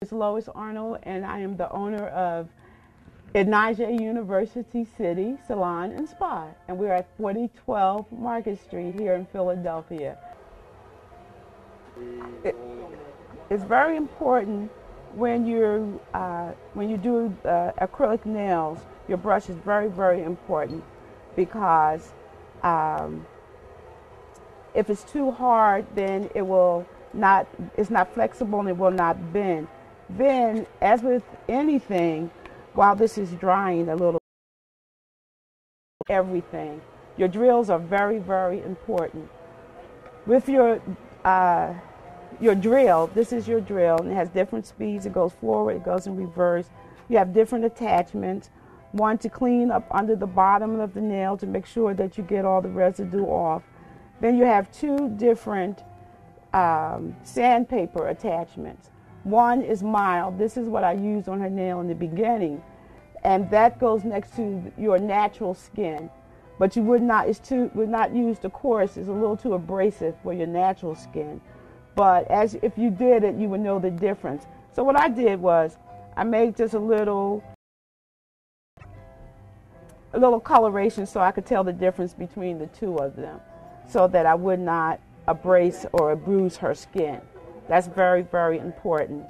It's Lois Arnold, and I am the owner of Najee University City Salon and Spa, and we're at 4012 Market Street here in Philadelphia. It's very important when you do acrylic nails. Your brush is very, very important because if it's too hard, then it's not flexible and it will not bend. Then, as with anything, while this is drying a little, everything, your drills are very, very important. With your drill, this is your drill, and it has different speeds. It goes forward, it goes in reverse. You have different attachments. One to clean up under the bottom of the nail to make sure that you get all the residue off. Then you have two different sandpaper attachments. One is mild. This is what I used on her nail in the beginning, and that goes next to your natural skin. But you would not use the coarse. It's a little too abrasive for your natural skin. But if you did it, you would know the difference. So what I did was I made just a little coloration so I could tell the difference between the two of them, so that I would not abrase or bruise her skin. That's very, very important.